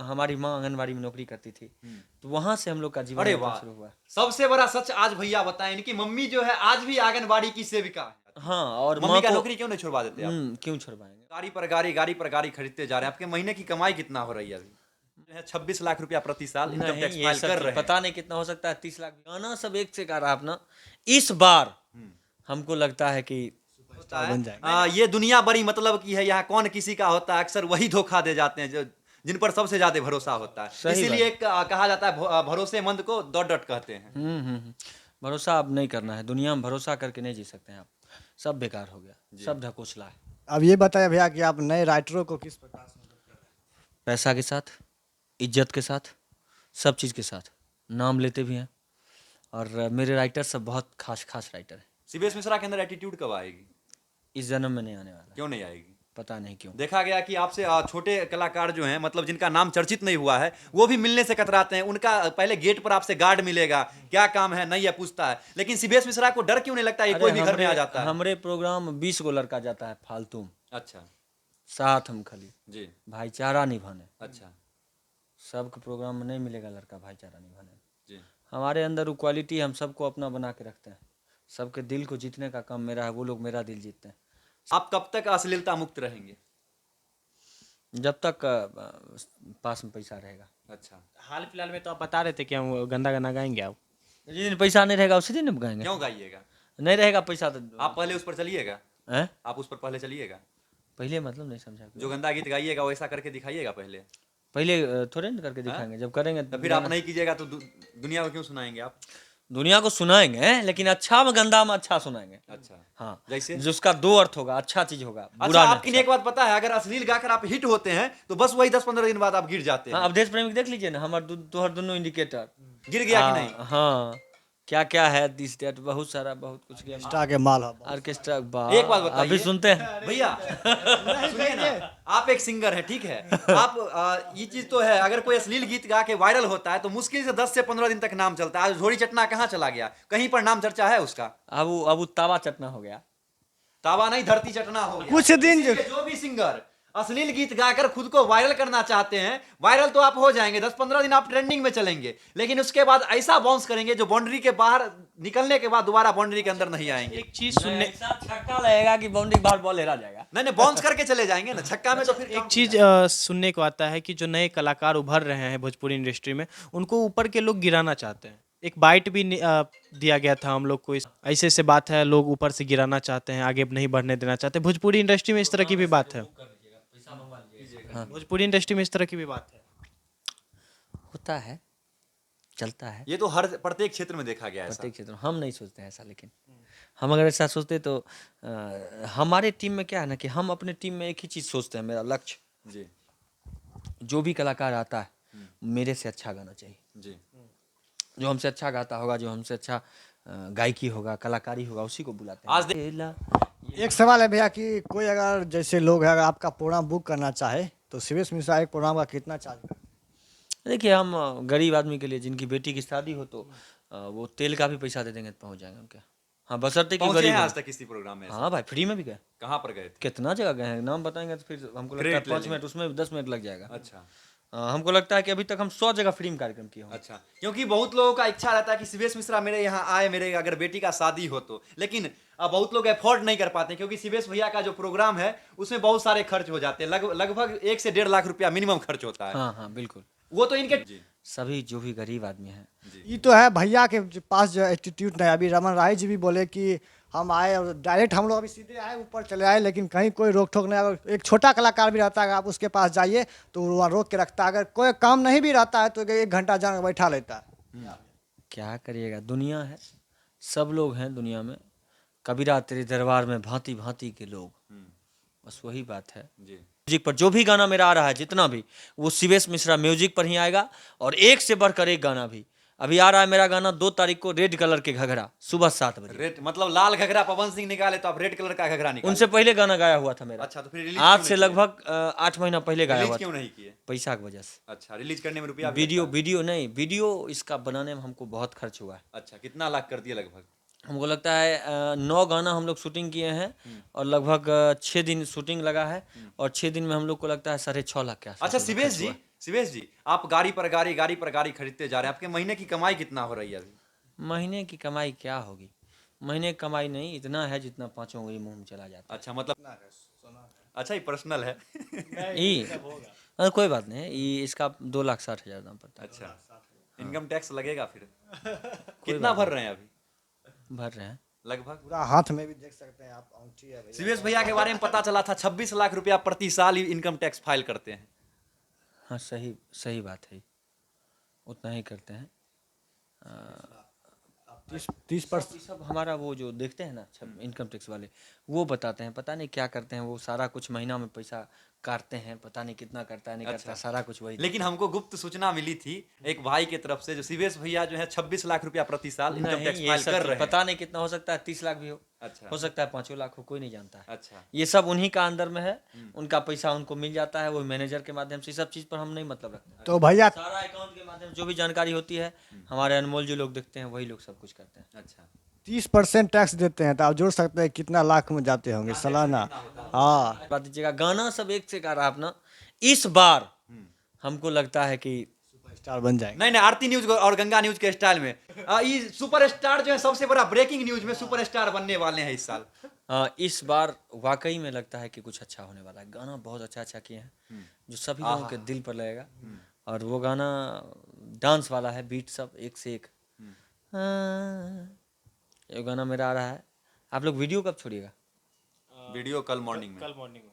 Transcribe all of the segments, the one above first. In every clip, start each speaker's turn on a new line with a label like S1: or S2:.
S1: हमारी माँ आंगनबाड़ी में नौकरी करती थी, तो वहां से हम लोग का जीवन
S2: अरे
S1: यापन
S2: वाह,
S1: शुरू हुआ।
S2: सबसे बड़ा सच आज भैया बताएं, इनकी मम्मी जो है आज भी आंगनबाड़ी की सेविका है।
S1: हाँ, और
S2: मम्मी
S1: माँ
S2: का
S1: को
S2: नौकरी क्यों नहीं छुड़वा देते आप?
S1: क्यों छुड़वाएंगे?
S2: गाड़ी पर गाड़ी खरीदते जा रहे हैं, आपके महीने की कमाई कितना हो रही है अभी? 26 लाख रुपया प्रति साल इनकम
S1: नहीं,
S2: टैक्स
S1: ये
S2: फाइल
S1: सब
S2: कर
S1: चीज
S2: रहे हैं।
S1: पता नहीं कितना हो सकता है, 30 लाख गाना सब एक से गा रहा अपना। इस बार हमको लगता है कि
S2: होता है
S1: बन जाएंगे।
S2: ये दुनिया बड़ी मतलब की है, यहाँ कौन किसी का होता है, अक्सर वही धोखा दे जाते हैं जो जिन पर सबसे ज्यादा भरोसा होता है।
S1: सही
S2: इसीलिए कहा जाता है भरोसेमंद को डॉट डॉट कहते हैं।
S1: भरोसा अब नहीं करना है, दुनिया में भरोसा करके नहीं जी सकते हैं आप। सब बेकार हो गया, सब ढकोसला है।
S3: अब ये बताया भैया कि आप नए राइटरों को किस प्रकार से मदद कर रहे हैं?
S1: पैसा के साथ, इज्जत के साथ, सब चीज़ के साथ, नाम लेते भी हैं। और मेरे राइटर सब बहुत खास खास राइटर हैं।
S2: सीबीएस मिश्रा के अंदर एटीट्यूड कब आएगी?
S1: इस जन्म में नहीं आने वाला,
S2: क्यों नहीं आएगी?
S1: पता नहीं क्यों।
S2: देखा गया कि आपसे छोटे कलाकार जो हैं, मतलब जिनका नाम चर्चित नहीं हुआ है, वो भी मिलने से कतराते हैं। उनका पहले गेट पर आपसे गार्ड मिलेगा, क्या काम है नहीं है पूछता है, लेकिन सीबीएस मिश्रा को डर क्यों नहीं लगता? ये कोई भी घर में आ जाता है।
S1: हमारे प्रोग्राम 20 गो लड़का जाता है फालतू में,
S2: अच्छा
S1: साथ हम खाली
S2: जी,
S1: भाईचारा निभाने।
S2: अच्छा
S1: सबके प्रोग्राम में नहीं मिलेगा लड़का भाईचारा निभाने।
S2: जी।
S1: हमारे अंदर वो क्वालिटी, हम सबको अपना बना के रखते हैं। सबके दिल को जीतने का काम मेरा है, वो लोग मेरा दिल जीतते हैं।
S2: आप कब तक अश्लीलता मुक्त रहेंगे?
S1: जब तक पास में पैसा रहेगा।
S2: अच्छा,
S4: हाल फिलहाल में तो आप बता रहे थे कि हम गंदा गाना गाएंगे आप।
S1: जिस दिन पैसा नहीं रहेगा उसी दिन गाएंगे।
S2: क्यों गाइएगा?
S1: नहीं रहेगा पैसा तो
S2: आप पहले उस पर चलिएगा,
S1: हैं?
S2: आप उस पर पहले चलिएगा।
S1: पहले मतलब नहीं समझा।
S2: जो गंदा गीत गाइएगा वैसा करके दिखाइएगा पहले।
S1: पहले थोड़े ना करके दिखाएंगे, जब करेंगे
S2: तो फिर आप नहीं कीजिएगा तो दुनिया को क्यों सुनाएंगे आप?
S1: दुनिया को सुनाएंगे, लेकिन अच्छा में गंदा में अच्छा सुनाएंगे।
S2: अच्छा,
S1: हाँ,
S2: जैसे
S1: जिसका दो अर्थ होगा, अच्छा चीज होगा,
S2: अच्छा,
S1: बुरा
S2: आपकी
S1: नहीं।
S2: एक बात पता है, अगर अश्लील गाकर आप हिट होते हैं तो बस वही 10-15 दिन बाद आप गिर जाते हैं।
S1: हाँ, अब देश प्रेमी देख लीजिए ना, हमारे तोहर दोनों इंडिकेटर
S2: गिर गया कि नहीं?
S1: हाँ, क्या क्या है दिस डेट, बहुत सारा बहुत कुछ गया।
S3: ऑर्केस्ट्रा के माल है।
S1: ऑर्केस्ट्रा
S2: एक बात बताइए,
S1: अभी सुनते हैं
S2: भैया सुनिए ना, आप एक सिंगर हैं, ठीक है, आप ये चीज तो है, अगर कोई अश्लील गीत गा के वायरल होता है तो मुश्किल से 10 से 15 दिन तक नाम चलता है। आज झोड़ी चटना कहाँ चला गया? कहीं पर नाम चर्चा है उसका?
S1: अब वो तावा चटना हो गया।
S2: तावा नहीं, धरती चटना हो गया।
S3: कुछ दिन
S2: इसीलिए जो भी सिंगर अश्लील गीत गाकर खुद को वायरल करना चाहते हैं, वायरल तो आप हो जाएंगे, 10-15 दिन आप ट्रेंडिंग में चलेंगे, लेकिन उसके बाद ऐसा बाउंस करेंगे जो बाउंड्री के बाहर निकलने के बाद दोबारा बाउंड्री के अंदर नहीं आएंगे।
S4: एक चीज सुनने
S1: ऐसा छक्का लगेगा कि बाउंड्री बाहर बॉल हेरा जाएगा।
S2: नहीं बाउंस करके चले जाएंगे ना, छक्का में तो फिर
S4: एक चीज सुनने को आता है कि जो नए कलाकार उभर रहे हैं भोजपुरी इंडस्ट्री में, उनको ऊपर के लोग गिराना चाहते हैं। एक बाइट भी दिया गया था हम लोग को, ऐसे से बात है, लोग ऊपर से गिराना चाहते हैं, आगे नहीं बढ़ने देना चाहते। भोजपुरी इंडस्ट्री में इस तरह की भी बात है। भोजपुरी इंडस्ट्री में इस तरह की भी बात है।
S1: होता है, चलता है
S2: ये तो हर प्रत्येक क्षेत्र में देखा गया है ऐसा।
S1: प्रत्येक क्षेत्र में। हम नहीं सोचते हैं ऐसा, लेकिन हम अगर ऐसा सोचते तो हमारे टीम में क्या है ना कि हम अपने टीम में एक ही चीज़ सोचते हैं, मेरा लक्ष्य,
S2: जी
S1: जो भी कलाकार आता है मेरे से अच्छा गाना चाहिए।
S2: जी,
S1: जो हमसे अच्छा गाता होगा, जो हमसे अच्छा गायकी होगा, कलाकारी होगा, उसी को बुलाते हैं।
S2: आज
S3: एक सवाल है भैया कि कोई अगर जैसे लोग है, अगर आपका प्रोग्राम बुक करना चाहे तो सीबीएस मिश्रा एक प्रोग्राम का कितना चार्ज करते हैं?
S1: देखिए, हम गरीब आदमी के लिए, जिनकी बेटी की शादी हो तो वो तेल का भी पैसा दे देंगे तो पहुँच जाएंगे उनके। हाँ, बशर्ते कि
S2: पहुंचे
S1: गरीब
S2: हैं
S1: हो।
S2: आज तक किसी प्रोग्राम में?
S1: हाँ भाई, फ्री में भी गए,
S2: कहाँ पर गए थे?
S1: कितना जगह गए हैं, नाम बताएंगे तो फिर हमको लगता है
S2: क्रेडिट ले
S1: 5
S2: लेंगे।
S1: मिनट, उसमें 10 मिनट लग जाएगा।
S2: अच्छा
S1: हमको लगता है कि अभी तक हम 100 जगह फ्री में कार्यक्रम किए होंगे।
S2: अच्छा, क्योंकि बहुत लोगों का इच्छा रहता है कि सीबीएस मिश्रा मेरे यहाँ आए, मेरे अगर बेटी का शादी हो तो, लेकिन बहुत लोग अफोर्ड नहीं कर पाते, क्योंकि सीबीएस भैया का जो प्रोग्राम है उसमें बहुत सारे खर्च हो जाते हैं, लगभग 1 से 1.5 लाख रुपया मिनिमम खर्च होता है।
S1: हाँ हाँ, बिल्कुल।
S2: वो तो इनके
S1: सभी जो भी गरीब आदमी हैं,
S3: ये तो है भैया के पास जो एटीट्यूड नहीं। अभी रमन राय जी भी बोले कि हम आए और डायरेक्ट हम लोग अभी सीधे आए, ऊपर चले आए, लेकिन कहीं कोई रोक टोक नहीं। अगर एक छोटा कलाकार भी रहता है, आप उसके पास जाइए तो वहाँ रोक के रखता है। अगर कोई काम नहीं भी रहता है तो 1 घंटा जाकर बैठा लेता है।
S1: क्या करिएगा, दुनिया है, सब लोग हैं दुनिया में। कबीरा तेरे दरबार में भांति भांति के लोग, बस वही बात है।
S2: जी
S1: म्यूजिक पर जो भी गाना मेरा आ रहा है, जितना भी, वो सीबीएस मिश्रा म्यूजिक पर ही आएगा, और एक से बढ़कर एक गाना भी। अभी आ रहा है मेरा गाना 2 तारीख को, रेड कलर के घघरा, सुबह 7 बजे।
S2: रेड मतलब लाल घघरा पवन सिंह निकाले तो आप रेड कलर का घघरा निकाले?
S1: उनसे पहले गाना गाया हुआ था मेरा।
S2: अच्छा, तो फिर रिलीज
S1: आज से लगभग 8 महीना पहले गाया हुआ
S2: क्यों
S1: था।
S2: नहीं किए?
S1: पैसा की वजह से।
S2: अच्छा, रिलीज करने में रुपया भी
S1: वीडियो नहीं, वीडियो इसका बनाने में हमको बहुत खर्च हुआ है।
S2: अच्छा, कितना लाख कर दिए लगभग?
S1: हमको लगता है 9 गाना हम लोग शूटिंग किए हैं, और लगभग 6 दिन शूटिंग लगा है, और 6 दिन में हम लोग को लगता है 6.5 लाख के आसपास
S2: अच्छा
S1: खर्च
S2: सीबीएस जी,
S1: हुआ है।
S2: शिवेश जी, आप गाड़ी पर गाड़ी खरीदते जा रहे हैं, आपके महीने की कमाई कितना हो रही है अभी?
S1: महीने की कमाई क्या होगी? महीने की कमाई नहीं, इतना है जितना पाँचों उंगली मुंह में चला जाता
S2: अच्छा, मतलब अच्छा, ये पर्सनल है।
S1: है। कोई बात नहीं, ये इसका 2,60,000 दाम पड़ता है।
S2: अच्छा, इनकम टैक्स लगेगा फिर? कितना भर रहे हैं अभी
S1: भर रहे हैं।
S2: लगभग?
S3: पूरा हाथ में भी देख सकते हैं आप, अंगूठी है भैया।
S2: शिवेश भैया के बारे में पता चला था 26 लाख रुपया प्रति साल इनकम टैक्स फाइल करते हैं।
S1: हाँ, सही सही बात है, उतना ही करते हैं।
S3: 30%
S1: ये सब हमारा वो जो देखते हैं ना इनकम टैक्स वाले, वो बताते हैं, पता नहीं क्या करते हैं वो, सारा कुछ महीना में पैसा काटते हैं, पता नहीं कितना करता है नहीं करता, सारा कुछ वही।
S2: लेकिन हमको गुप्त सूचना मिली थी एक भाई की तरफ से, जो शिवेश भैया जो है 26 लाख रुपया प्रति साल इनकम
S1: नहीं,
S2: टैक्स
S1: ये
S2: फाइल
S1: सब
S2: कर रहे हैं।
S1: पता नहीं कितना हो सकता है, 30 लाख भी हो,
S2: अच्छा,
S1: हो सकता है 5 लाख हो, कोई नहीं जानता है।
S2: अच्छा,
S1: ये सब उन्हीं का अंदर में है, उनका पैसा उनको मिल जाता है, वो मैनेजर के माध्यम से। सब चीज़ पर हम नहीं मतलब रखते हैं।
S3: तो भैया
S1: सारा अकाउंट के माध्यम से जो भी जानकारी होती है, हमारे अनमोल जो लोग देखते हैं वही लोग सब कुछ करते हैं।
S2: अच्छा।
S3: 30% टैक्स देते हैं, तो आप जोड़ सकते हैं कितना लाख में जाते होंगे सालाना। हाँ,
S1: बात दीजिएगा, गाना सब एक से कर रहा अपना, इस बार हमको लगता है कि
S3: स्टार बन जाएंगे।
S2: नहीं, आरती न्यूज और गंगा न्यूज के स्टाइल में ये सुपरस्टार जो है, सबसे बड़ा ब्रेकिंग न्यूज में सुपरस्टार बनने वाले हैं इस साल।
S1: इस बार वाकई में लगता है कि कुछ अच्छा होने वाला है। गाना बहुत अच्छा अच्छा किए हैं जो सभी लोगों के दिल पर लगेगा, और वो गाना डांस वाला है, बीट सब एक से एक। ये गाना मेरा आ रहा है। आप लोग वीडियो कब छोड़िएगा?
S2: वीडियो कल मॉर्निंग में।
S4: कल मॉर्निंग में।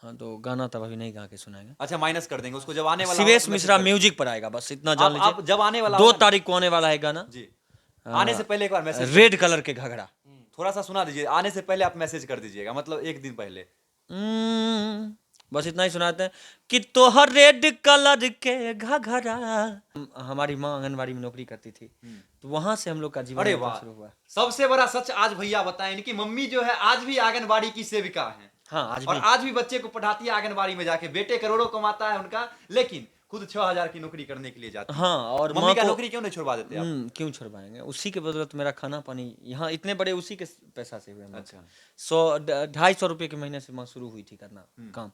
S1: हाँ, तो गाना तब अभी नहीं गा के सुनाएंगे।
S2: अच्छा, माइनस कर देंगे उसको, जब आने वाला
S1: शिवेश
S2: होगा तो
S1: मिश्रा
S2: मैसेज कर
S1: म्यूजिक पर आएगा, बस इतना
S2: देंगे।
S1: जान
S2: आप
S1: लीजिए।
S2: जब आने वाला
S1: 2
S2: होगा ना-
S1: तारीख को आने वाला है गाना।
S2: जी, आने से पहले एक बार मैसेज
S1: रेड कलर के घघरा।
S2: थोड़ा सा सुना दीजिए, आने से पहले आप मैसेज कर दीजिएगा, मतलब एक दिन पहले।
S1: बस इतना ही सुनाते हैं कि तोहर रेड कलर के घघरा। हमारी माँ आंगनबाड़ी में नौकरी करती थी, तो वहां से हम लोग का जीवन
S2: अरे
S1: यात्रा
S2: वाह,
S1: शुरू हुआ।
S2: सबसे बड़ा सच आज भैया बताएं, इनकी मम्मी जो है आज भी आंगनबाड़ी की सेविका है,
S1: हाँ, आज
S2: और
S1: भी।
S2: आज भी बच्चे को पढ़ाती है आंगनबाड़ी में जाके। बेटे करोड़ों कमाता है उनका, लेकिन खुद 6,000 की नौकरी करने के लिए जाती है।
S1: हाँ, और
S2: मम्मी
S1: माँ
S2: का
S1: को
S2: नौकरी क्यों नहीं छुड़वा देते आप?
S1: क्यों छुड़वाएंगे? उसी के बदौलत मेरा खाना पानी यहाँ इतने बड़े उसी के पैसा से हुए। माँ
S2: अच्छा।
S1: के 100-250 रुपये के महीने से माँ शुरू हुई थी करना काम,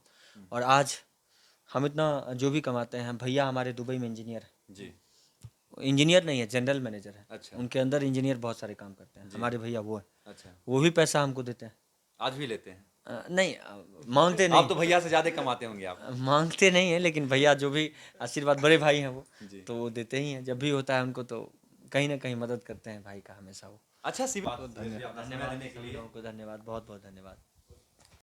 S1: और आज हम इतना जो भी कमाते हैं। भैया हमारे दुबई में इंजीनियर है।
S2: जी,
S1: इंजीनियर नहीं है, जनरल मैनेजर है।
S2: अच्छा।
S1: उनके अंदर इंजीनियर बहुत सारे काम करते हैं। हमारे भैया वो है,
S2: अच्छा,
S1: वो भी पैसा हमको देते हैं।
S2: आज भी लेते हैं?
S1: नहीं, मांगते
S2: आप
S1: नहीं,
S2: तो भैया से ज्यादा कमाते होंगे आप।
S1: मांगते नहीं है, लेकिन भैया जो भी आशीर्वाद, बड़े भाई हैं वो,
S2: जी।
S1: तो वो देते ही हैं। जब भी होता है उनको तो कहीं ना कहीं मदद करते हैं भाई का हमेशा वो।
S2: अच्छा, शिव
S1: धन्यवाद, लोगों को धन्यवाद, बहुत बहुत धन्यवाद।